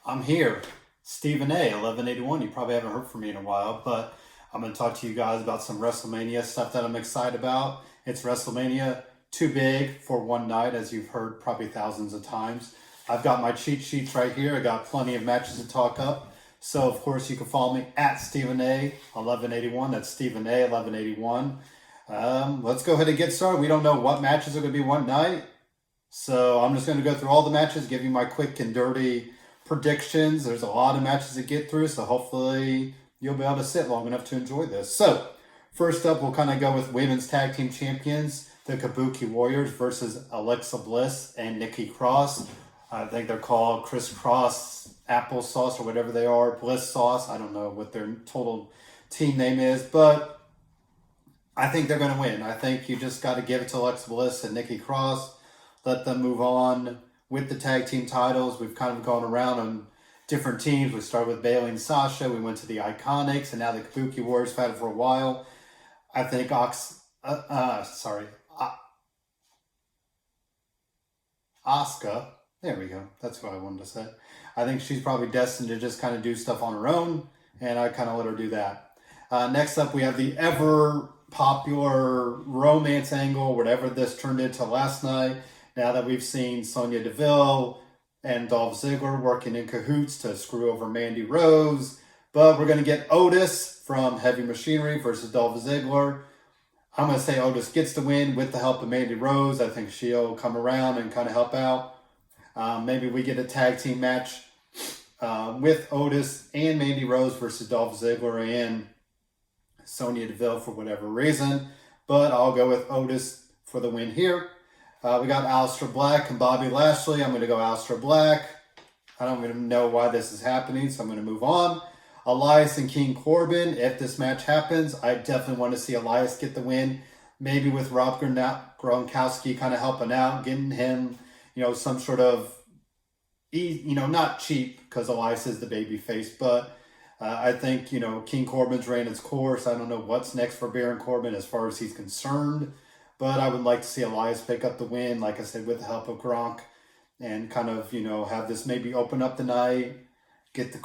I'm here, Stephen A, 1181. You probably haven't heard from me in a while, but I'm going to talk to you guys about some WrestleMania stuff that I'm excited about. It's WrestleMania too big for one night, as you've heard probably thousands of times. I've got my cheat sheets right here. I got plenty of matches to talk up. So, of course, you can follow me at Stephen A, 1181. That's Stephen A, 1181. Let's go ahead and get started. We don't know what matches are going to be one night. So I'm just going to go through all the matches, give you my quick and dirty predictions. There's a lot of matches to get through, so hopefully you'll be able to sit long enough to enjoy this. So first up, we'll kind of go with women's tag team champions, the Kabuki Warriors versus Alexa Bliss and Nikki Cross. I think they're called Criss Cross applesauce or whatever they are, Bliss sauce. I don't know what their total team name is, but I think they're going to win. I think you just got to give it to Alexa Bliss and Nikki Cross. Let them move on with the tag team titles. We've kind of gone around on different teams. We started with Bayley and Sasha. We went to the Iconics, and now the Kabuki Warriors have had it for a while. I think Asuka. There we go. That's what I wanted to say. I think she's probably destined to just kind of do stuff on her own, and I kind of let her do that. Next up, we have the ever popular romance angle, whatever this turned into last night. Now that we've seen Sonya Deville and Dolph Ziggler working in cahoots to screw over Mandy Rose, but we're going to get Otis from Heavy Machinery versus Dolph Ziggler. I'm going to say Otis gets the win with the help of Mandy Rose. I think she'll come around and kind of help out. Maybe we get a tag team match with Otis and Mandy Rose versus Dolph Ziggler and Sonya Deville for whatever reason. But I'll go with Otis for the win here. We got Aleister Black and Bobby Lashley. I'm going to go Aleister Black. I don't even know why this is happening, so I'm going to move on. Elias and King Corbin. If this match happens, I definitely want to see Elias get the win. Maybe with Rob Gronkowski kind of helping out, getting him, some sort of, not cheap because Elias is the baby face, but I think, King Corbin's ran its course. I don't know what's next for Baron Corbin as far as he's concerned. But I would like to see Elias pick up the win, like I said, with the help of Gronk and kind of, have this maybe open up the night, get the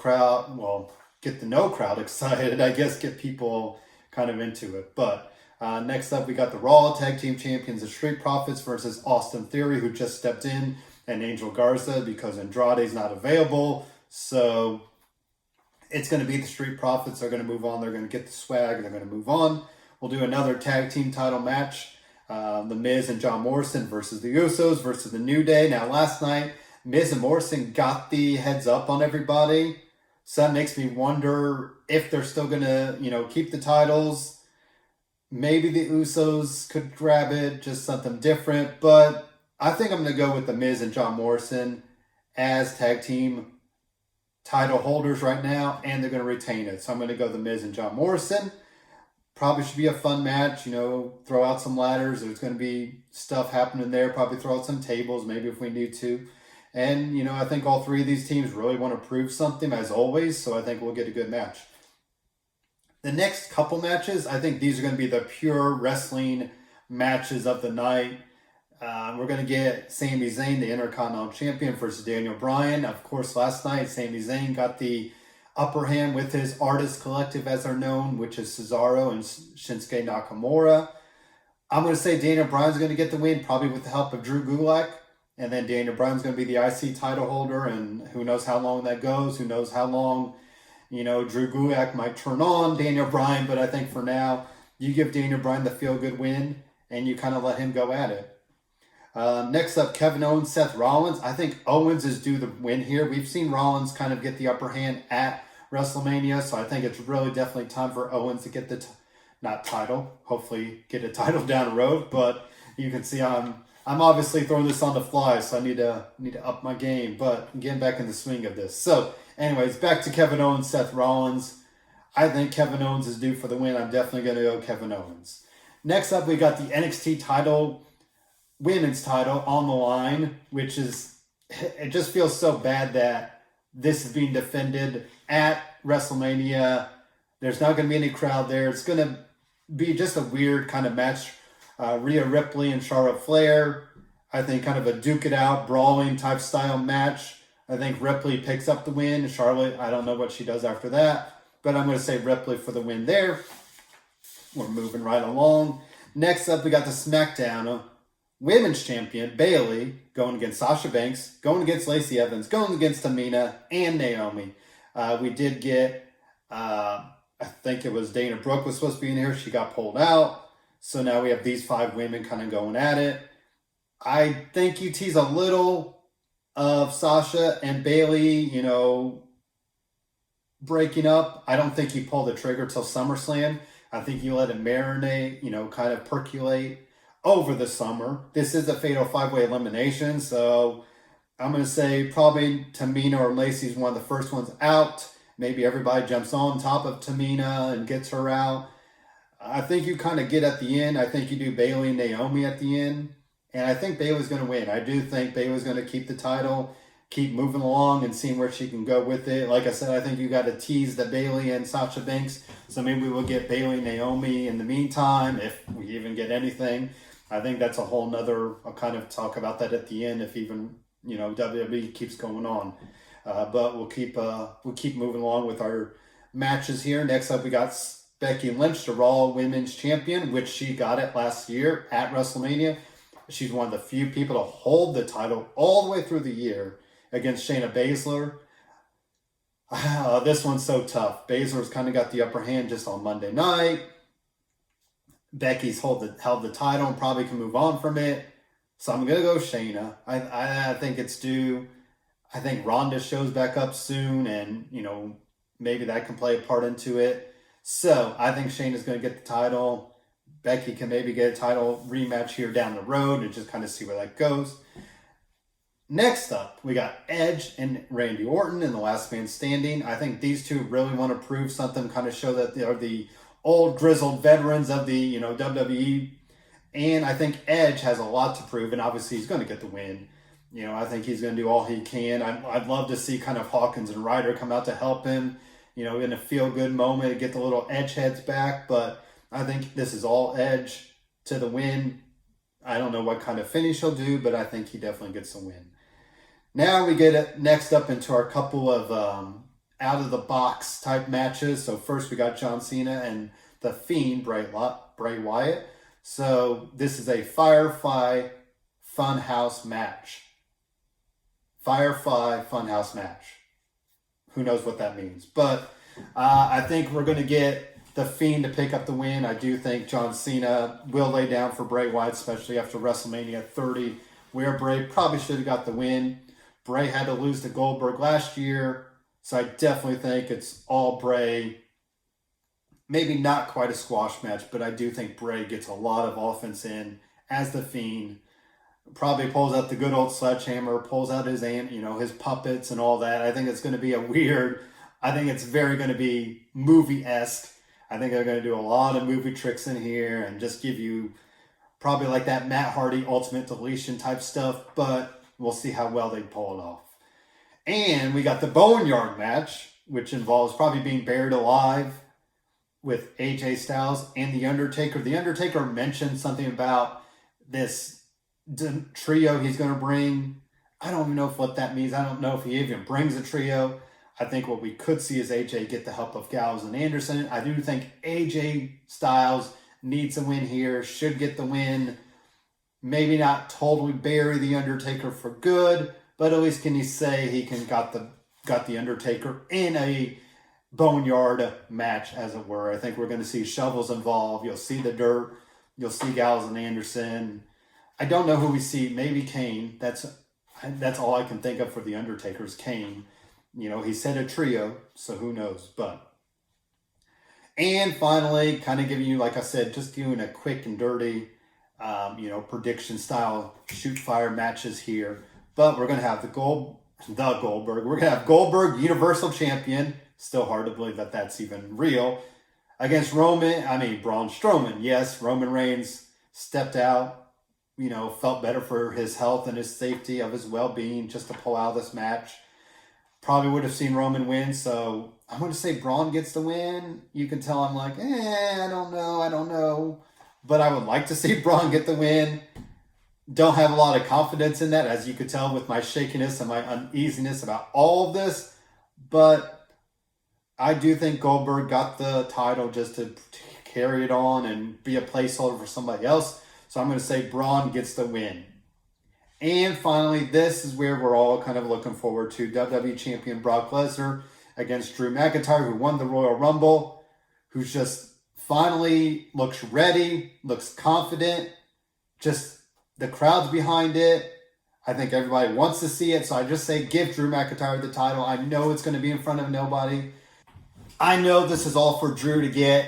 no crowd excited, I guess, get people kind of into it. But next up, we got the Raw Tag Team Champions, the Street Profits versus Austin Theory, who just stepped in, and Angel Garza because Andrade's not available. So it's going to be the Street Profits. They're going to move on. They're going to get the swag. They're going to move on. We'll do another tag team title match. The Miz and John Morrison versus the Usos versus the New Day. Now, last night, Miz and Morrison got the heads up on everybody. So that makes me wonder if they're still going to, keep the titles. Maybe the Usos could grab it, just something different. But I think I'm going to go with the Miz and John Morrison as tag team title holders right now, and they're going to retain it. So I'm going to go the Miz and John Morrison. Probably should be a fun match, throw out some ladders. There's going to be stuff happening there. Probably throw out some tables, maybe if we need to. And, I think all three of these teams really want to prove something, as always. So I think we'll get a good match. The next couple matches, I think these are going to be the pure wrestling matches of the night. We're going to get Sami Zayn, the Intercontinental Champion, versus Daniel Bryan. Of course, last night, Sami Zayn got the upper hand with his artist collective, as they're known, which is Cesaro and Shinsuke Nakamura. I'm going to say Daniel Bryan's going to get the win, probably with the help of Drew Gulak. And then Daniel Bryan's going to be the IC title holder, and who knows how long that goes. Who knows how long, Drew Gulak might turn on Daniel Bryan. But I think for now, you give Daniel Bryan the feel-good win, and you kind of let him go at it. Next up, Kevin Owens, Seth Rollins. I think Owens is due the win here. We've seen Rollins kind of get the upper hand at WrestleMania, so I think it's really definitely time for Owens to get the hopefully get a title down the road. But you can see I'm obviously throwing this on the fly, so I need to up my game. But I'm getting back in the swing of this. So, anyways, back to Kevin Owens, Seth Rollins. I think Kevin Owens is due for the win. I'm definitely going to go Kevin Owens. Next up, we got the NXT title, women's title on the line, which is, it just feels so bad that this is being defended at WrestleMania. There's not going to be any crowd there. It's going to be just a weird kind of match. Rhea Ripley and Charlotte Flair. I think kind of a duke it out, brawling type style match. I think Ripley picks up the win. Charlotte, I don't know what she does after that, but I'm going to say Ripley for the win there. We're moving right along. Next up, we got the SmackDown Women's Champion, Bayley, going against Sasha Banks, going against Lacey Evans, going against Tamina and Naomi. We did get, I think it was Dana Brooke was supposed to be in here. She got pulled out. So now we have these 5 women kind of going at it. I think you tease a little of Sasha and Bayley, breaking up. I don't think you pull the trigger till SummerSlam. I think you let it marinate, kind of percolate over the summer. This is a fatal 5-way elimination, so I'm going to say probably Tamina or Lacey's one of the first ones out. Maybe everybody jumps on top of Tamina and gets her out. I think you kind of get at the end. I think you do Bayley and Naomi at the end. And I think Bayley's going to win. I do think Bayley's going to keep the title, keep moving along and seeing where she can go with it. Like I said, I think you got to tease the Bayley and Sasha Banks. So maybe we'll get Bayley and Naomi in the meantime, if we even get anything. I think that's a whole nother, I'll kind of talk about that at the end if even, WWE keeps going on. But we'll keep moving along with our matches here. Next up, we got Becky Lynch, the Raw Women's Champion, which she got it last year at WrestleMania. She's one of the few people to hold the title all the way through the year against Shayna Baszler. This one's so tough. Baszler's kind of got the upper hand just on Monday night. Becky's held the title and probably can move on from it. So I'm going to go Shayna. I think it's due. I think Ronda shows back up soon and, maybe that can play a part into it. So I think Shayna's going to get the title. Becky can maybe get a title rematch here down the road and just kind of see where that goes. Next up, we got Edge and Randy Orton in the last man standing. I think these two really want to prove something, kind of show that they are the old grizzled veterans of the WWE. And I think Edge has a lot to prove, and obviously he's going to get the win. I think he's going to do all he can. I'd love to see kind of Hawkins and Ryder come out to help him, in a feel-good moment to get the little Edge heads back. But I think this is all Edge to the win. I don't know what kind of finish he'll do, but I think he definitely gets the win. Now we get next up into our couple of out-of-the-box type matches. So first we got John Cena and The Fiend, Bray Wyatt. So this is a Firefly Funhouse match. Firefly Funhouse match. Who knows what that means? But I think we're going to get The Fiend to pick up the win. I do think John Cena will lay down for Bray Wyatt, especially after WrestleMania 30, where Bray probably should have got the win. Bray had to lose to Goldberg last year, so I definitely think it's all Bray. Maybe not quite a squash match, but I do think Bray gets a lot of offense in as The Fiend. Probably pulls out the good old sledgehammer, pulls out his his puppets and all that. I think it's going to be I think it's very going to be movie-esque. I think they're going to do a lot of movie tricks in here and just give you probably like that Matt Hardy Ultimate Deletion type stuff, but we'll see how well they pull it off. And we got the Boneyard match, which involves probably being buried alive with AJ Styles and The Undertaker. The Undertaker mentioned something about this trio he's going to bring. I don't even know what that means. I don't know if he even brings a trio. I think what we could see is AJ get the help of Gallows and Anderson. I do think AJ Styles needs a win here, should get the win. Maybe not totally bury The Undertaker for good, but at least can he say he got the Undertaker in a boneyard match, as it were. I think we're going to see shovels involved. You'll see the dirt. You'll see Gallows and Anderson. I don't know who we see. Maybe Kane. That's all I can think of for The Undertaker's Kane. He said a trio, so who knows. And finally, kind of giving you, like I said, just doing a quick and dirty, prediction style shoot fire matches here. But we're going to have Goldberg. We're going to have Goldberg, Universal Champion. Still hard to believe that that's even real. Against Braun Strowman. Yes, Roman Reigns stepped out. Felt better for his health and his safety of his well-being just to pull out this match. Probably would have seen Roman win, so I'm going to say Braun gets the win. You can tell I'm like, I don't know. But I would like to see Braun get the win. Don't have a lot of confidence in that, as you could tell with my shakiness and my uneasiness about all of this. But I do think Goldberg got the title just to carry it on and be a placeholder for somebody else. So I'm going to say Braun gets the win. And finally, this is where we're all kind of looking forward to. WWE Champion Brock Lesnar against Drew McIntyre, who won the Royal Rumble, who's just finally looks ready, looks confident, just the crowd's behind it. I think everybody wants to see it. So I just say give Drew McIntyre the title. I know it's going to be in front of nobody. I know this is all for Drew to get.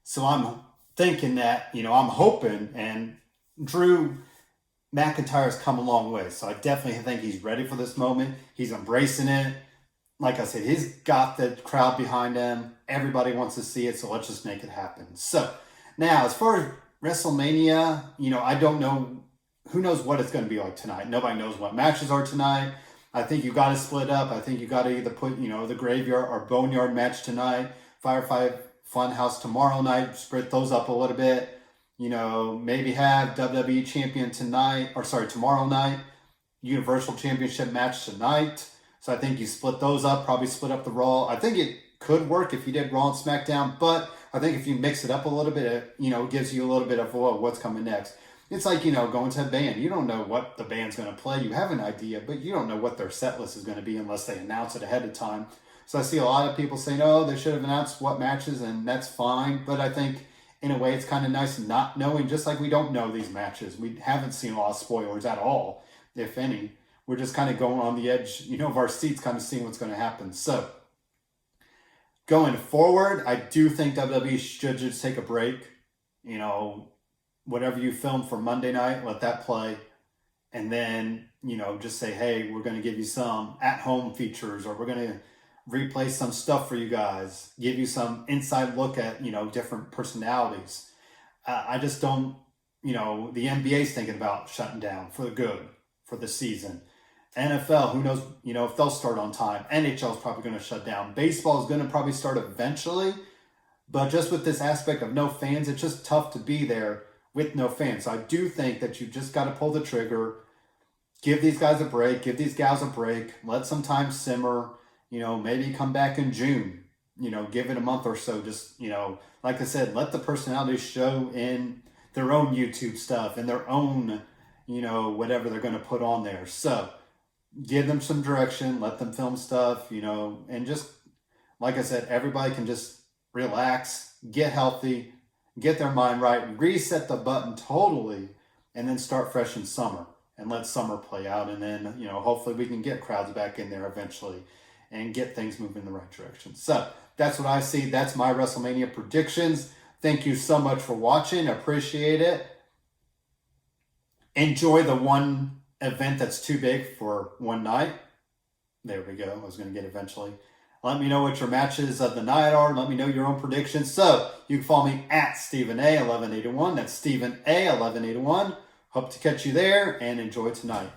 So I'm thinking that, I'm hoping. And Drew McIntyre's come a long way. So I definitely think he's ready for this moment. He's embracing it. Like I said, he's got the crowd behind him. Everybody wants to see it. So let's just make it happen. So now, as far as WrestleMania, I don't know. Who knows what it's going to be like tonight? Nobody knows what matches are tonight. I think you got to split up. I think you got to either put, the graveyard or boneyard match tonight, Firefly Funhouse tomorrow night, split those up a little bit. Maybe have WWE Champion tomorrow night, Universal Championship match tonight. So I think you split those up, probably split up the Raw. I think it could work if you did Raw and SmackDown, but I think if you mix it up a little bit, it gives you a little bit of what's coming next. It's like, going to a band. You don't know what the band's going to play. You have an idea, but you don't know what their set list is going to be unless they announce it ahead of time. So I see a lot of people saying, oh, they should have announced what matches, and that's fine. But I think, in a way, it's kind of nice not knowing, just like we don't know these matches. We haven't seen a lot of spoilers at all, if any. We're just kind of going on the edge, of our seats, kind of seeing what's going to happen. So, going forward, I do think WWE should just take a break. Whatever you film for Monday night, let that play. And then, just say, hey, we're going to give you some at-home features, or we're going to replay some stuff for you guys, give you some inside look at, different personalities. I just don't, the NBA's thinking about shutting down for the good, for the season. NFL, who knows, if they'll start on time. NHL's probably going to shut down. Baseball is going to probably start eventually. But just with this aspect of no fans, it's just tough to be there with no fans. So I do think that you just got to pull the trigger, give these guys a break, give these gals a break, let some time simmer, maybe come back in June, give it a month or so. Just, like I said, let the personalities show in their own YouTube stuff and their own, whatever they're going to put on there. So give them some direction, let them film stuff, and just, like I said, everybody can just relax, get healthy, get their mind right, reset the button totally, and then start fresh in summer and let summer play out. And then, hopefully we can get crowds back in there eventually and get things moving in the right direction. So that's what I see. That's my WrestleMania predictions. Thank you so much for watching. Appreciate it. Enjoy the one event that's too big for one night. There we go. I was going to get eventually. Let me know what your matches of the night are. Let me know your own predictions. So you can follow me at Stephen A1181. That's Stephen A1181. Hope to catch you there and enjoy tonight.